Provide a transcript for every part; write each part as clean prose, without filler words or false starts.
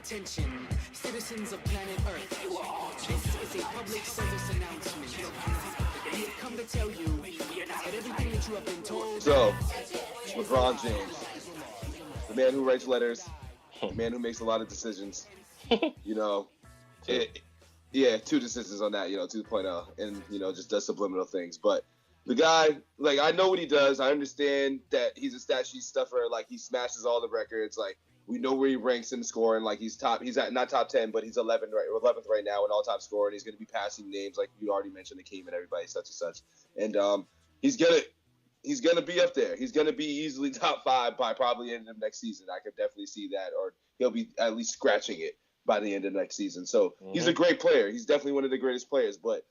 Attention, citizens of planet Earth. This is a public service announcement. We have come to tell you that everything that you have been told. So, LeBron James, the man who writes letters, the man who makes a lot of decisions. You know, two decisions on that. 2.0, and just does subliminal things. But the guy, like, I know what he does. I understand that he's a stat sheet stuffer. Like, he smashes all the records. Like, we know where he ranks in scoring. Like, he's at not top 10, but he's 11th right now in all-time scoring. He's going to be passing names like you already mentioned, Akeem and everybody, such and such. And he's gonna be up there. He's gonna be easily top 5 by probably the end of next season. I could definitely see that, or he'll be at least scratching it by the end of next season. So he's a great player. He's definitely one of the greatest players. But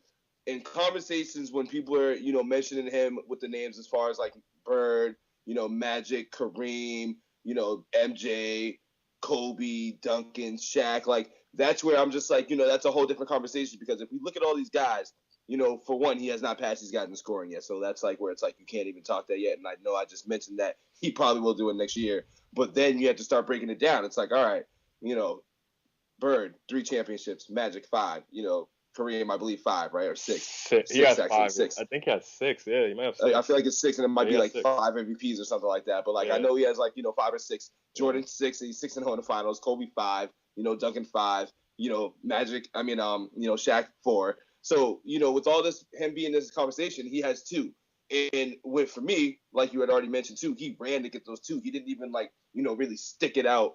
in conversations when people are mentioning him with the names as far as like Bird, Magic, Kareem, MJ, Kobe, Duncan, Shaq, like that's where I'm just like, that's a whole different conversation, because if we look at all these guys, for one, he has not passed these guys in scoring yet. So that's like where it's like you can't even talk that yet. And I know I just mentioned that he probably will do it next year. But then you have to start breaking it down. It's like, all right, Bird, 3 championships, Magic 5, Kareem, I believe 5, right? Or 6. He has actually, 5. 6. I think he has 6. Yeah, he might have 6. I feel like it's 6, and it might be like 6. 5 MVPs or something like that. But like I know he has like 5 or 6. Jordan 6, and he's 6-0 in the finals. Kobe 5, Duncan 5, Magic. Shaq 4. So with all this, him being in this conversation, he has 2. And for me, like you had already mentioned too, he ran to get those 2. He didn't even really stick it out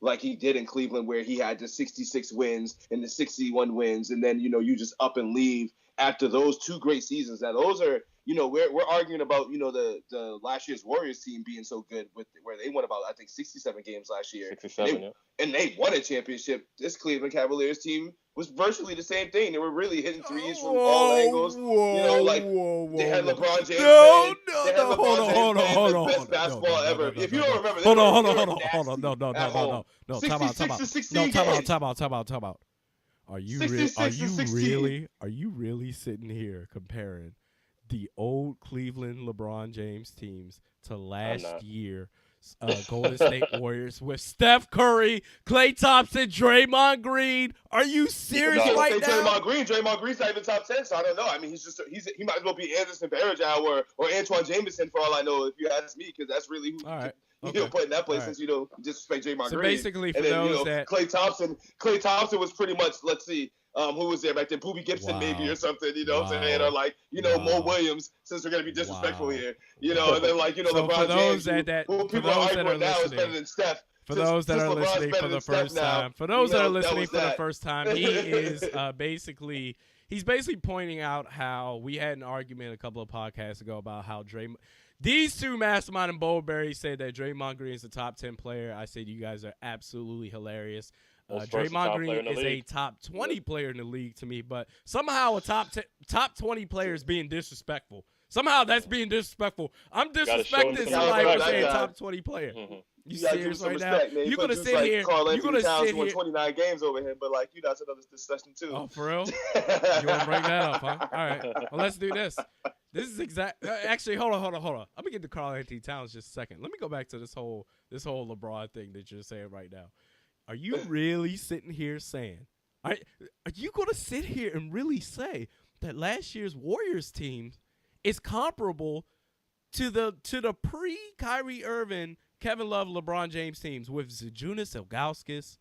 like he did in Cleveland, where he had the 66 wins and the 61 wins, and then you just up and leave after those 2 great seasons. Now those are we're arguing about the last year's Warriors team being so good, with where they won about I think 67 games last year. 67, and they won a championship. This Cleveland Cavaliers team was virtually the same thing. They were really hitting threes from all angles. They had LeBron James. Hold on. Best basketball ever. If you don't remember, hold on. No. Time out. Are you really sitting here comparing the old Cleveland LeBron James teams to last year Golden State Warriors with Steph Curry, Klay Thompson, Draymond Green? Are you serious right now? Draymond Green's not even top 10, so I don't know. I mean, he might as well be Anderson Varejao or Antoine Jameson for all I know, if you ask me, because that's really who you'll put in that place, since disrespect Draymond Green. So basically, for those that Klay Thompson was pretty much, let's see, who was there back then? Boobie Gibson maybe or something, what I'm saying? Or like, Mo Williams, since we're going to be disrespectful here. And then like, so LeBron James, who people are arguing now is better than Steph. For those that are listening for the first time, he is basically pointing out how we had an argument a couple of podcasts ago about how these two, Mastermind and Bowlberry, said that Draymond Green is a top 10 player. I said you guys are absolutely hilarious. Draymond Green is a top 20 player in the league to me, but somehow a top 20 player is being disrespectful. Somehow that's being disrespectful. I'm disrespecting somebody who's saying top 20 player. You serious right now? You're going to sit here. You're going to sit here. 29 games over him, but like, that's another discussion too. Oh, for real? You want to bring that up, huh? All right. Well, let's do this. This is actually, hold on. I'm going to get to Karl Anthony Towns just a second. Let me go back to this whole LeBron thing that you're saying right now. Are you really sitting here saying, are you going to sit here and really say that last year's Warriors team is comparable to the pre-Kyrie Irving, Kevin Love, LeBron James teams with Zajunas Ilgauskas?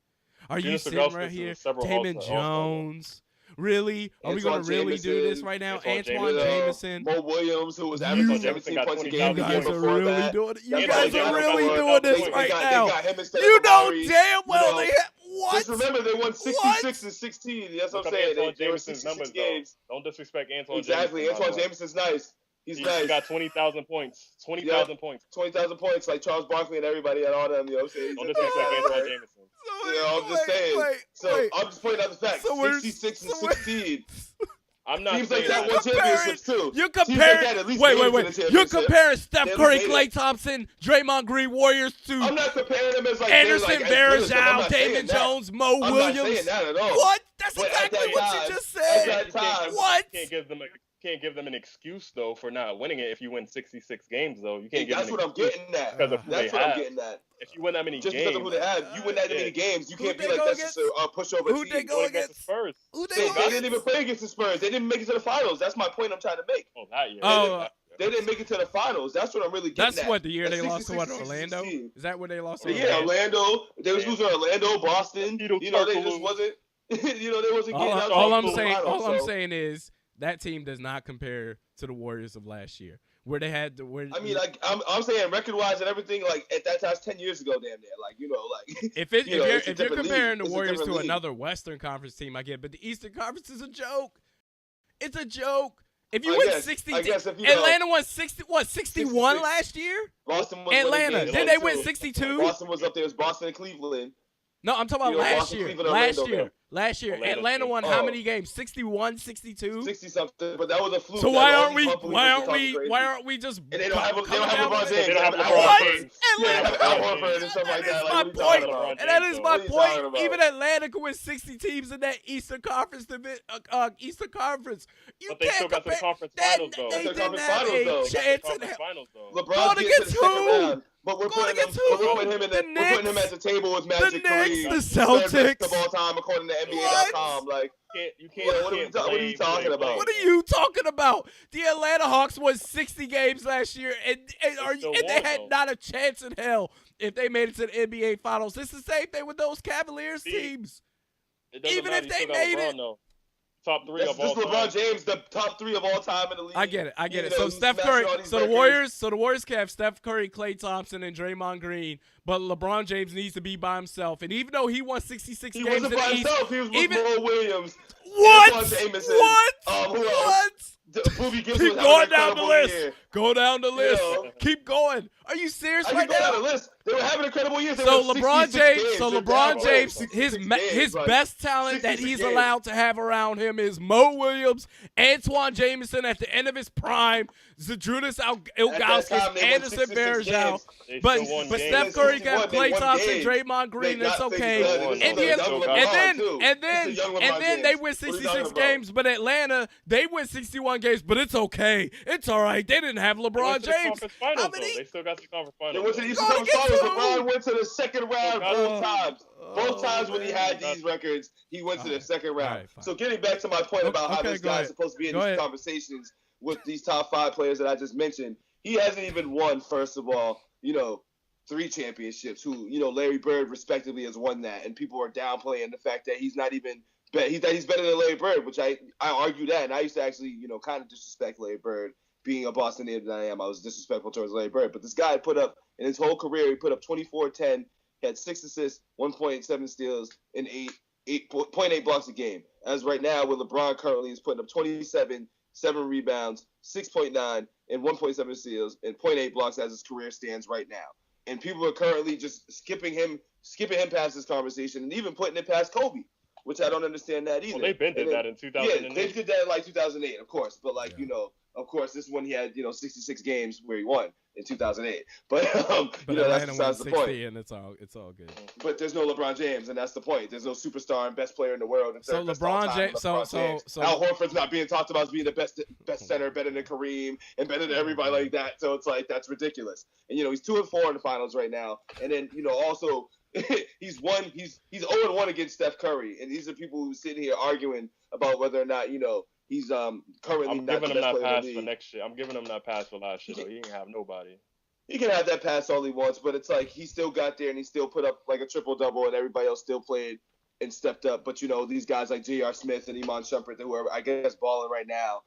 Are you sitting right here? Damon Jones? Really? Are we going to really do this right now? Antoine Jameson. Mo Williams, who was averaging 17 points a game. You guys are really doing it. You guys are really doing this right now. You know damn well they have what? Just remember, they won 66 and 16. That's what I'm saying. They were 66 games. Don't disrespect Antoine Jameson. Exactly. Antoine Jameson's nice. He's nice. He got 20,000 points. 20,000 points. 20,000 points, like Charles Barkley and everybody and all them. What I'm saying? Don't disrespect Antoine Jameson. I'm just saying. I'm just pointing out the fact. 66 and 16. I'm not Seems like that won championships too. You're comparing. Wait. You're comparing Steph Curry, Klay Thompson, Draymond Green Warriors to. I'm not comparing them as like Anderson Varejao, Damon Jones, Mo Williams. I'm not saying that at all. What? That's exactly what you just said. What? Can't give them an excuse though for not winning it if you win 66 games though. You can't give That's what I'm getting at. Because of That's what I'm getting at. you win that many just games. because of who they have. You win that many games, you can't be like that's just a pushover Who team. they go against the against? Spurs. Who they They go didn't against? even play against the Spurs. They didn't make it to the finals. That's my point I'm trying to make. Oh, that year. Oh, They didn't make it to the finals. That's what I'm really getting that's at. what the year That they lost to 66, what, Orlando? 16. Is that when they lost to Yeah, Orlando. They was losing to Orlando, Boston. Tito You know, they Turkoglu. just wasn't. You know, they wasn't getting out. All to I'm the saying, finals, all I'm so. saying is that team does not compare to the Warriors of last year, where they had the. I mean, like I'm saying, record-wise and everything, like at that time, 10 years ago, damn near, like you know, like if you're comparing the It's a Warriors to different league. another Western Conference team, I get, but the Eastern Conference is a joke. It's a joke. If you win 60, Atlanta won 61 66. last year. Boston was Atlanta, winning did games they too. win 62? Boston was up there. It was Boston and Cleveland. No, I'm talking about You know, last Boston, year. Cleveland, Last Orlando, year. man. Last year. Orlando Atlanta State. won how many games? 61, 62? 60-something, but that was a fluke. So That why all aren't we these talking crazy. why aren't we just And they don't have coming LeBron down James. with it? They don't have Al LeBron What? Horford. Yeah, they have Al Horford and stuff like that. Like, what are you talking about? And that is my What are you talking point. about? Even Atlanta could win 60 teams in that Eastern Conference Eastern Conference. You But they can't still got to the compare. conference finals, though. They That's the didn't conference have finals, a though. chance in Conference hell. finals, though. LeBron's getting to the second round, but we're Going putting him. against But who? we're putting him in The we're putting him Knicks? at the table with The Magic Knicks, Kareem, the third best Celtics. of all time according to NBA.com. Like, You can't. What are you talking about? What are you talking about? The Atlanta Hawks won 60 games last year, and still they won, had though. not a chance in hell if they made it to the NBA Finals. It's the same thing with those Cavaliers teams. It doesn't Even matter. if You they still got made LeBron, it. though. Top three this of all LeBron time. James, the top 3 of all time in the league. I get it. You know, So he's Steph smashing Curry, all these so the records. Warriors can have Steph Curry, Klay Thompson, and Draymond Green, but LeBron James needs to be by himself. And even though he won 66 He games wasn't in by the East, himself. He was with even- Mo Williams. what? Antoine Jameson. What? Who else? What? Boobie Gibson Keep was having going an down the incredible list. year. Go down the list. know. Keep going. Are you serious I right can go down now? the list. They were having incredible years. They So won LeBron 66 James, games. so They're LeBron down James, 66 his games, like, best talent that 66 he's games. allowed to have around him is Mo Williams, Antoine Jameson at the end of his prime, Zydrunas At that Ilgauskas, time, they won Anderson 66 Varejao. games. They But still won but games. Steph Curry got They Klay won Thompson, games. Draymond Green. They That's got okay. things done. And It's then- a young and LeBron, then too. and It's a young LeBron then they James. win What are you 66 talking about? games, but Atlanta they win 61 games, but it's okay. It's all right. They didn't have They LeBron went to the James. conference finals, How many? though. They still got to the conference They finals. went to the though. Eastern Gotta Conference get Finals. to LeBron went to the second round both times. Both times when he had these records, he went to the second round. Alright, fine. So getting back to my point about how Okay, this go guy's ahead. supposed to be in Go these ahead. conversations with these top 5 players that I just mentioned, he hasn't even won, first of all, 3 championships. Larry Bird respectively has won that, and people are downplaying the fact that he's not even he's better than Larry Bird, which I argue that, and I used to actually kind of disrespect Larry Bird. Being a Boston native that I am, I was disrespectful towards Larry Bird. But this guy put up, in his whole career, he put up 24-10, he had 6 assists, 1.7 steals, and 8.8 blocks a game. As right now, with LeBron currently is putting up 27, 7 rebounds, 6.9, and 1.7 steals, and 0.8 blocks as his career stands right now. And people are currently just skipping him past this conversation, and even putting it past Kobe, which I don't understand that either. Well, they been did that in 2008. Yeah, they did that in like 2008, of course. But of course, this one he had 66 games where he won in 2008. But that's Atlanta won besides the 60, point. and it's all good. But there's no LeBron James, and that's the point. There's no superstar and best player in the world. And So third best all LeBron time James- than so- James. so- Al Horford's not being talked about as being the best center, better than Kareem, and better than everybody like that. So it's like that's ridiculous. And he's 2-4 in the finals right now. And then also he's 0-1 against Steph Curry, and these are people who sit here arguing about whether or not he's currently I'm not giving the him best that player in pass the for league. next year. I'm giving him that pass for last year, though. He ain't have nobody. He can have that pass all he wants, but it's like he still got there and he still put up like a triple-double, and everybody else still played and stepped up. But these guys like J.R. Smith and Iman Shumpert, who are I guess balling right now,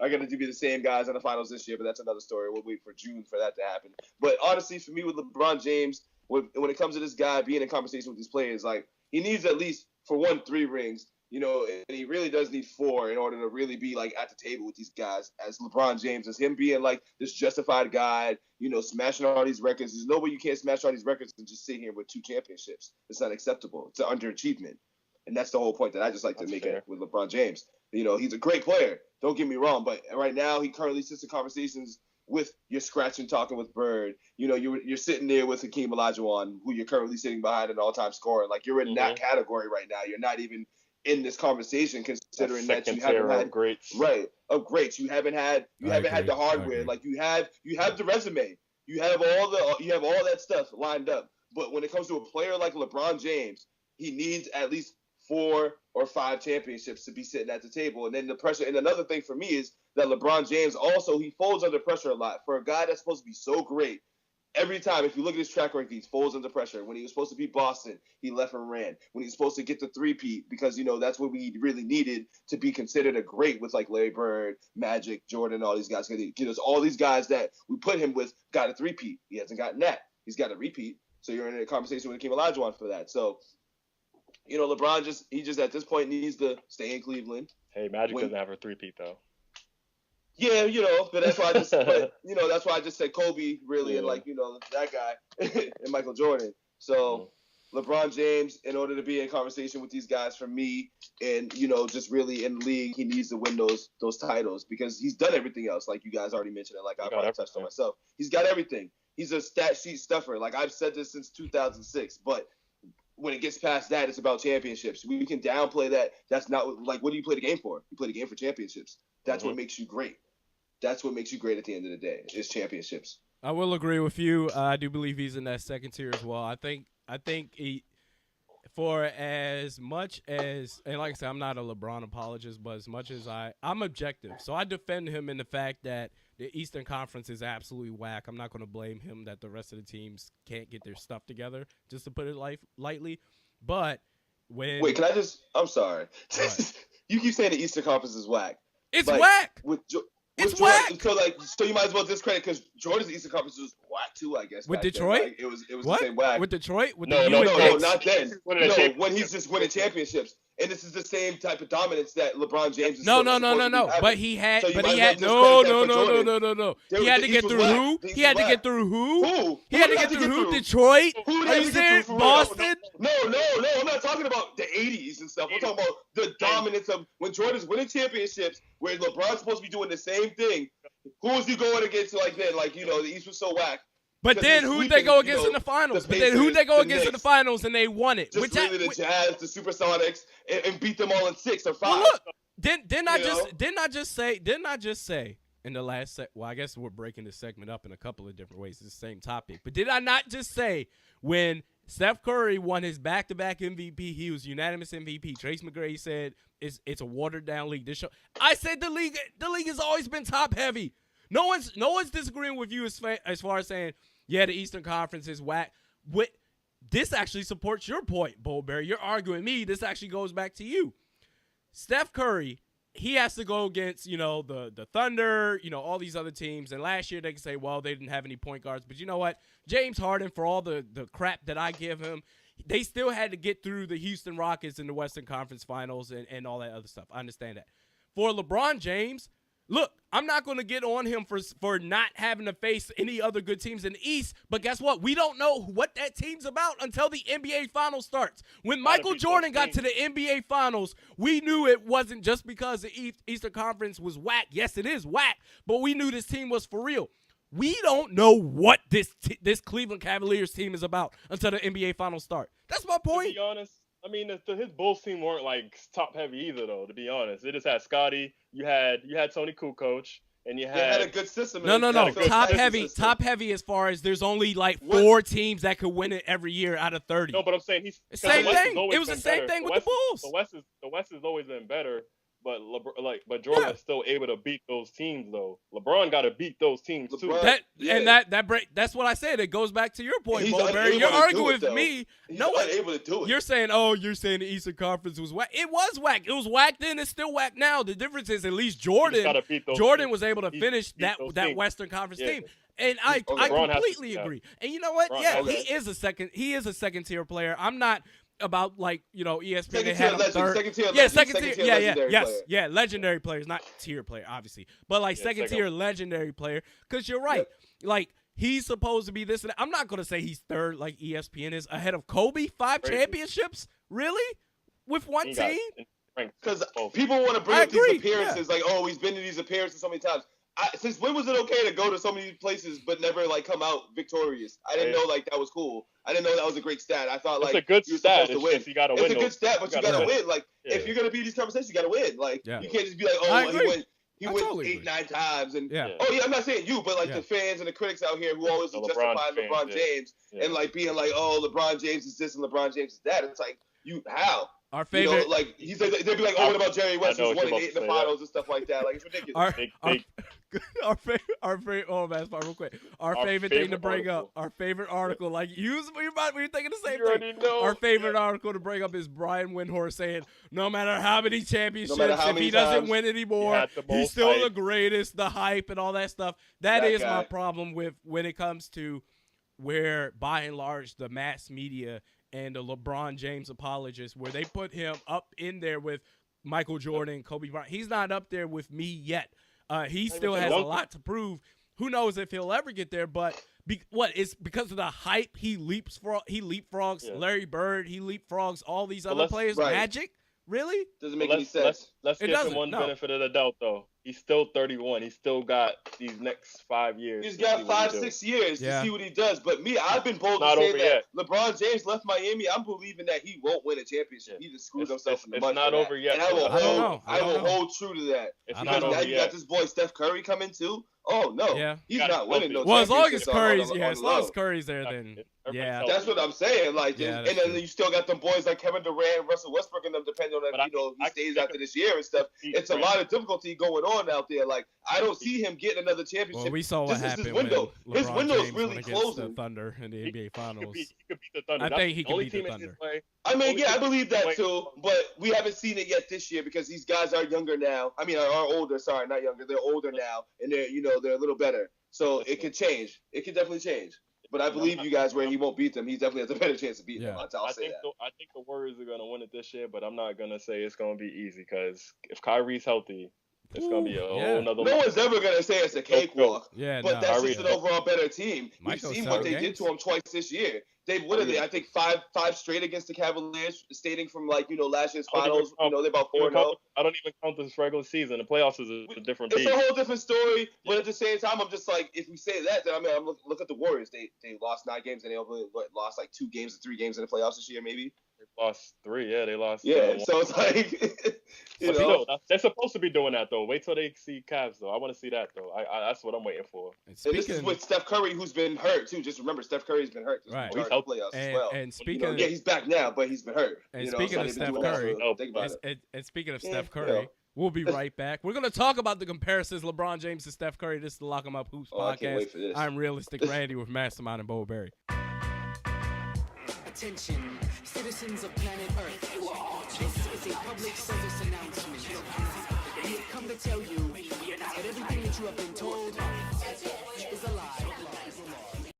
are going to be the same guys in the finals this year. But that's another story. We'll wait for June for that to happen. But honestly, for me with LeBron James, when it comes to this guy being in conversation with these players, like he needs at least for 3 rings. And he really does need 4 in order to really be like at the table with these guys as LeBron James, as him being like this justified guy, smashing all these records. There's no way you can't smash all these records and just sit here with 2 championships. It's not acceptable. It's an underachievement. And that's the whole point that I just like to make it with LeBron James. He's a great player. Don't get me wrong, but right now he currently sits in conversations with your scratch and talking with Bird. You're sitting there with Hakeem Olajuwon, who you're currently sitting behind an all-time scorer. Like you're in that category right now. You're not even in this conversation, considering that you haven't had greats. Right of greats. You haven't had the hardware. Like you have the resume. You have all that stuff lined up. But when it comes to a player like LeBron James, he needs at least 4 or 5 championships to be sitting at the table. And then the pressure. And another thing for me is that LeBron James also, he folds under pressure a lot. For a guy that's supposed to be so great, every time, if you look at his track record, he folds under pressure. When he was supposed to beat Boston, he left and ran. When he was supposed to get the three-peat, because, that's what we really needed to be considered a great with, like, Larry Bird, Magic, Jordan, all these guys. Because all these guys that we put him with got a three-peat. He hasn't gotten that. He's got a repeat. So you're in a conversation with Hakeem Olajuwon for that. So, LeBron just at this point needs to stay in Cleveland. Hey, Magic doesn't have a three-peat, though. Yeah, but that's why that's why I just said Kobe, really, and that guy and Michael Jordan. So LeBron James, in order to be in conversation with these guys, for me, and just really in the league, he needs to win those titles because he's done everything else, like you guys already mentioned, and like I probably touched on myself. He's got everything. He's a stat sheet stuffer. Like I've said this since 2006, but when it gets past that, it's about championships. We can downplay that. That's not like, what do you play the game for? You play the game for championships. That's what makes you great. That's what makes you great at the end of the day, is championships. I will agree with you. I do believe he's in that second tier as well. I think he, for as much as, and like I said, I'm not a LeBron apologist, but as much as I'm objective. So I defend him in the fact that the Eastern Conference is absolutely whack. I'm not going to blame him that the rest of the teams can't get their stuff together, just to put it lightly. But when... Wait, I'm sorry. You keep saying the Eastern Conference is whack. It's whack. It's whack. So you might as well discredit, because Jordan's Eastern Conference was whack too, I guess. With Detroit? Like, it was what? The same whack. With Detroit? With no, not then. No, when he's just winning championships. And this is the same type of dominance that LeBron James is No. But he had no. He had to get through who? He had to get through who? He had to get through who? Detroit? Are you serious? Boston? No. I'm not talking about the 80s and stuff. I'm talking about the dominance of when Jordan's winning championships, where LeBron's supposed to be doing the same thing. Who was he going against then? Like, the East was so whack. But then who'd they go against in the finals? But then who'd they go against in the finals and they won it? Just really the Jazz, the Supersonics, and beat them all in 6 or 5. Well, look, didn't I just say in the last well, I guess we're breaking this segment up in a couple of different ways. It's the same topic. But did I not just say when Steph Curry won his back-to-back MVP, he was unanimous MVP. Trace McGrady said it's a watered-down league. I said the league has always been top-heavy. No one's disagreeing with you as far as saying, yeah, the Eastern Conference is whack. This actually supports your point, Bullberry. You're arguing me. This actually goes back to you. Steph Curry, he has to go against, the Thunder, all these other teams. And last year they can say, well, they didn't have any point guards. But you know what? James Harden, for all the crap that I give him, they still had to get through the Houston Rockets in the Western Conference Finals and all that other stuff. I understand that. For LeBron James, look, I'm not going to get on him for not having to face any other good teams in the East, but guess what? We don't know what that team's about until the NBA Finals starts. When Michael Jordan got to the NBA Finals, we knew it wasn't just because the Eastern Conference was whack. Yes, it is whack, but we knew this team was for real. We don't know what this Cleveland Cavaliers team is about until the NBA Finals start. That's my point. To be honest, I mean, his Bulls team weren't like top heavy either, though. To be honest, they just had Scotty. You had Tony Kukoc, and you had a good system. No. Top heavy as far as there's only like 4 teams that could win it every year out of 30. No, but I'm saying same thing. It was the same thing with the Bulls. The West has always been better. But Jordan is still able to beat those teams, though. LeBron got to beat those teams too. That's what I said. It goes back to your point, Bullberry. You're arguing with me. Unable to do it. You're saying the Eastern Conference was whack. It was whack. It was whack then. It's still whack now. The difference is at least Jordan was able to finish that Western Conference team. And I completely agree. And you know what? He is a second tier player. I'm not about ESPN. They had him third. Second tier. Legendary players, not tier player, obviously, but second tier legendary player. Because you're right, he's supposed to be this and that. I'm not gonna say he's third like ESPN is ahead of Kobe. 5 championships, really, with one team. Because people want to bring up these appearances, he's been to these appearances so many times. Since when was it okay to go to so many places but never come out victorious? I didn't know that was cool. I didn't know that was a great stat. I thought it's a good stat. To win. You gotta win. It's a good stat, but you gotta win. If you're gonna be in these conversations, you gotta win. You can't just be like, he went He I wins totally 8, agree. 9 times, and Yeah. oh yeah, I'm not saying you, but like Yeah. the fans and the critics out here who always The justify LeBron LeBron fans, James yeah. and like being like, oh, LeBron James is this and LeBron James is that. It's like how. Our You know, favorite, like they'd be like, oh, what about Jerry West I know who's what 1 you're and 8 in about the to say, finals and stuff like that? Like it's ridiculous. our favorite. Oh, man, real quick. Our favorite thing to bring up. Our favorite article. Like we're thinking the same You already thing. know. Our favorite article to bring up is Brian Windhorst saying, no matter how many championships, how if many he doesn't times, win anymore, had the he's most still hype. the greatest. The hype and all that stuff. That That is my guy. problem with when it comes to where, by and large, the mass media and the LeBron James apologists, where they put him up in there with Michael Jordan, Kobe Bryant. He's not up there with me yet. He still has a lot to prove. Who knows if he'll ever get there? But it's because of the hype. He leapfrogs Larry Bird. He leapfrogs all these other players. right. Magic, really? Doesn't make any sense. Let's It give him doesn't, one no. benefit of the doubt though. He's still 31. He's still got these next 5 years. He's to got see what he 5, do. 6 years Yeah. to see what he does. But me, I've been bold to Not say over that yet. LeBron James left Miami. I'm believing that he won't win a championship. Yeah. He just screwed It's- himself in the it's mud. not for that. over yet, And I will though. I don't hold. know. I I don't will know. hold true to that. It's I Because don't now know. you got this boy Steph Curry coming too. Oh no, Yeah. he's Gotta not winning no help Well, as long as championships on Curry's, the as long low. as Curry's there, then Everybody's yeah. healthy. That's what I'm saying. Like, Yeah, and that's then true. you still got them boys like Kevin Durant, Russell Westbrook, and them depending on But if he I stays think after this year and stuff. It's a lot of difficulty going on out there. Like, I don't see him getting another championship. Well, we saw what This is his happened window. when His LeBron window's James really went against closing. the Thunder in the NBA He Finals. could beat the Thunder. I That's think he the could only beat the team in Thunder. his way. I mean, Only yeah, I team believe that Wait. too, but we haven't seen it yet this year because these guys are younger now. I mean, are older. Sorry, not younger. They're older now, and they're a little better. So it could change. It could definitely change. But I believe you guys where he won't beat them. He definitely has a better chance of beating them. I'll say that. I think the Warriors are going to win it this year, but I'm not going to say it's going to be easy because if Kyrie's healthy, it's going to be a whole nother. No one's ever going to say it's a cakewalk. Yeah, But no. that's Kyrie just an is. overall better team. Michael We've seen what they seven did to games. him twice this year. What are they? I think five straight against the Cavaliers, stating from last year's finals. They're about 4-0. I don't even count this regular season. The playoffs is a different It's beast. a whole different story, but at the same time, I'm just like, if we say that, then I'm look at the Warriors. They lost 9 games and they only lost like 2 games or 3 games in the playoffs this year, maybe. They lost 3. Yeah, they lost. Yeah, one. so it's like, But still, they're supposed to be doing that though. Wait till they see Cavs though. I want to see that though. That's what I'm waiting for. And and this is with Steph Curry, who's been hurt too. Just remember, Steph Curry's been hurt. Right. He's out playoffs as well. and speaking yeah, he's back now, but he's been hurt. And so speaking of they've been Steph doing that, Curry, so think about it. and speaking of Yeah, Steph Curry, we'll be right back. We're gonna talk about the comparisons LeBron James and Steph Curry. This is the LockEmUp Hoops Oh, I can't podcast. wait for this. I'm Realistic Randy with Mastermind and Bowberry. Attention, citizens of planet Earth. This is a public service announcement. We have come to tell you that everything that you have been told is a lie.